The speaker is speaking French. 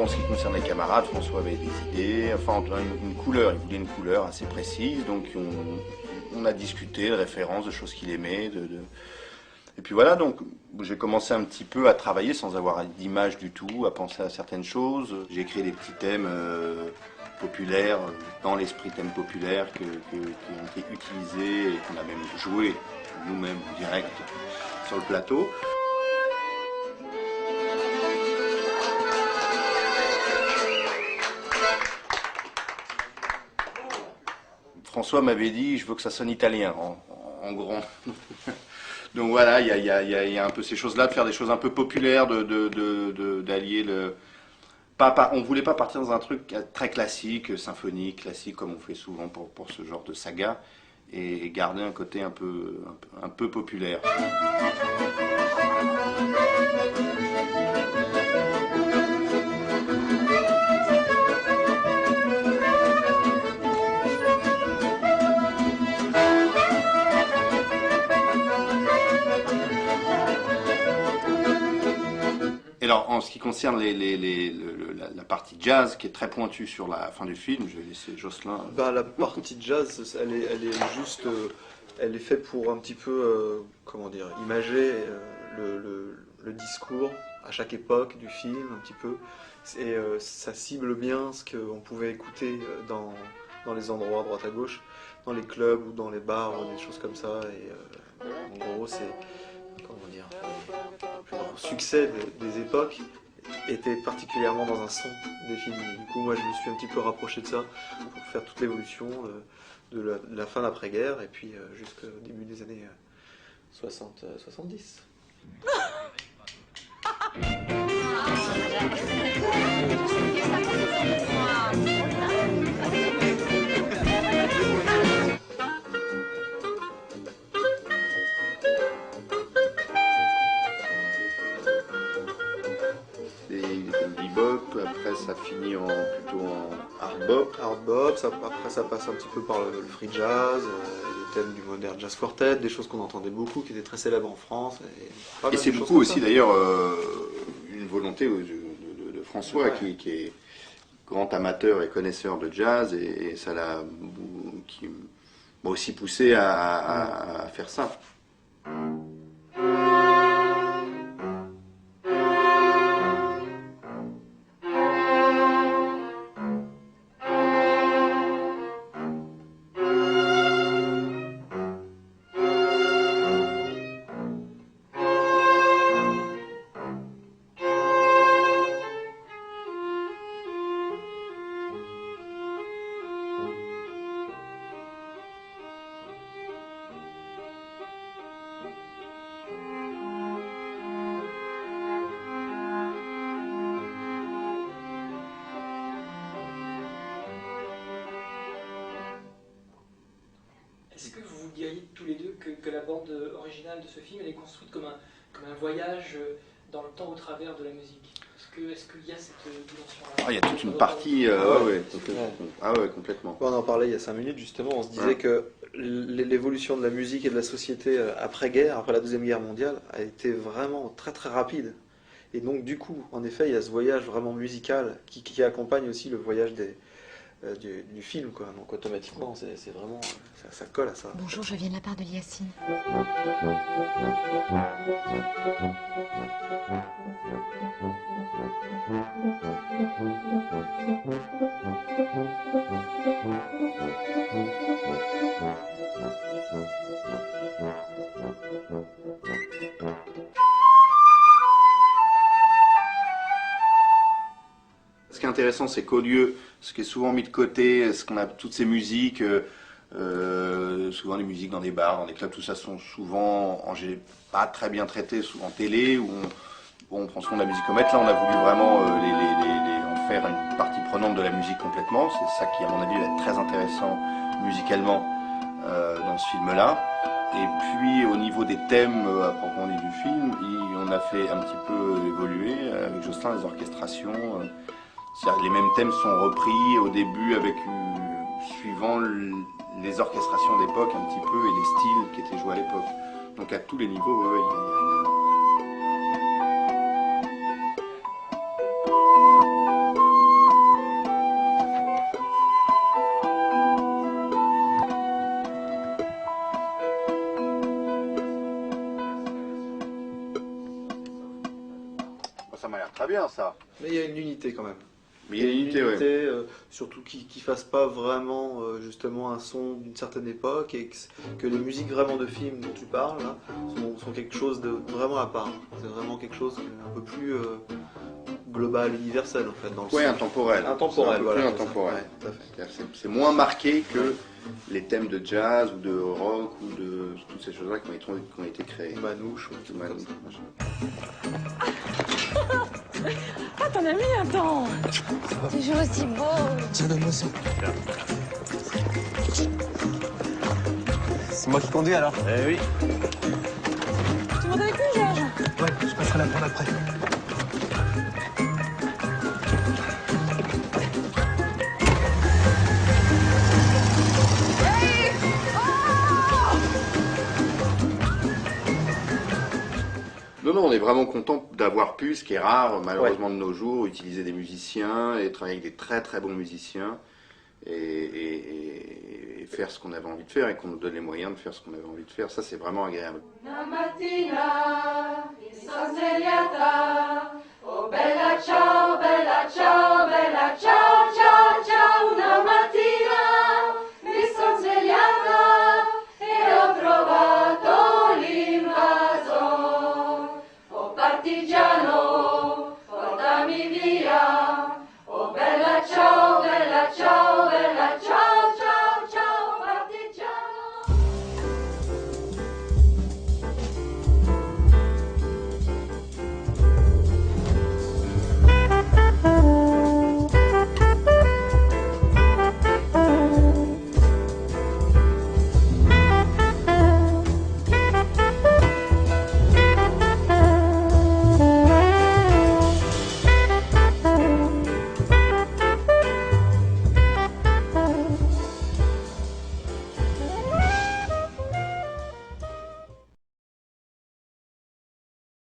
en ce qui concerne les camarades, François avait des idées, enfin une couleur, il voulait une couleur assez précise, donc on a discuté de références, de choses qu'il aimait, et puis voilà, donc j'ai commencé un petit peu à travailler sans avoir d'image du tout, à penser à certaines choses. J'ai créé des petits thèmes populaires, dans l'esprit thèmes populaires qui ont été utilisés et qu'on a même joué nous-mêmes en direct sur le plateau. François m'avait dit, je veux que ça sonne italien, en grand. Donc voilà, il y a un peu ces choses-là, de faire des choses un peu populaires, d'allier le... on voulait pas partir dans un truc très classique, symphonique, classique, comme on fait souvent pour ce genre de saga, et garder un côté un peu populaire. Et alors, en ce qui concerne la partie jazz, qui est très pointue sur la fin du film, je vais laisser Jocelyn. La partie jazz, elle est juste, elle est faite pour un petit peu, comment dire, imager le discours à chaque époque du film, un petit peu. Et ça cible bien ce qu'on pouvait écouter dans les endroits à droite à gauche, dans les clubs ou dans les bars, ou des choses comme ça. Et en gros, c'est, comment dire, le succès des époques était particulièrement dans un son des films. Du coup, moi, je me suis un petit peu rapproché de ça pour faire toute l'évolution de la fin d'après-guerre et puis jusqu'au début des années 70. Après ça finit plutôt en hard bop. Hard bop, après ça passe un petit peu par le free jazz, les thèmes du modern jazz quartet, des choses qu'on entendait beaucoup, qui étaient très célèbres en France. Et c'est beaucoup aussi d'ailleurs une volonté de François qui est grand amateur et connaisseur de jazz et ça l'a aussi poussé à faire ça. Est-ce que vous diriez tous les deux que la bande originale de ce film elle est construite comme un voyage dans le temps au travers de la musique? Est-ce qu'il y a cette dimension-là? Il y a toute une partie... complètement. On en parlait il y a 5 minutes justement, on se disait que l'évolution de la musique et de la société après-guerre, après la Deuxième Guerre mondiale, a été vraiment très très rapide. Et donc du coup, en effet, il y a ce voyage vraiment musical qui accompagne aussi le voyage du film, quoi. Donc automatiquement, c'est vraiment, ça colle à ça. Bonjour, je viens de la part de Yacine. Ce qui est intéressant, c'est qu'au lieu, ce qui est souvent mis de côté, ce qu'on a toutes ces musiques, souvent les musiques dans des bars, dans des clubs, tout ça sont souvent pas très bien traitées, souvent télé, où on prend soin de la musique comète. Là, on a voulu vraiment en faire une partie prenante de la musique complètement. C'est ça qui, à mon avis, va être très intéressant musicalement dans ce film-là. Et puis, au niveau des thèmes à proprement dit du film, on a fait un petit peu évoluer avec Jocelyn les orchestrations. Les mêmes thèmes sont repris au début suivant les orchestrations d'époque un petit peu et les styles qui étaient joués à l'époque. Donc à tous les niveaux, il y a bien ça. Mais il y a une unité quand même. Mais il y a une unité, ouais. Surtout qui ne fasse pas vraiment justement un son d'une certaine époque et que les musiques vraiment de films dont tu parles là, sont quelque chose de vraiment à part. C'est vraiment quelque chose un peu plus global, universel en fait. Dans le Ouais, son. intemporel. Intemporel, Plus voilà. intemporel. Ouais, tout à fait. C'est moins marqué que les thèmes de jazz ou de rock ou de toutes ces choses-là qui ont été créées. Manouche ou tout Manouche, comme ça. machin. Ah, t'en as mis un temps. Toujours aussi beau. Tiens, donne-moi ça. C'est moi qui conduis alors. Eh oui. Tu montes avec nous, Georges? Ouais, je passerai la prendre après. Non, on est vraiment content d'avoir pu, ce qui est rare malheureusement de nos jours, utiliser des musiciens et travailler avec des très très bons musiciens et faire ce qu'on avait envie de faire et qu'on nous donne les moyens de faire ce qu'on avait envie de faire. Ça, c'est vraiment agréable. Una mattina mi son svegliata, oh bella ciao, bella ciao, bella ciao.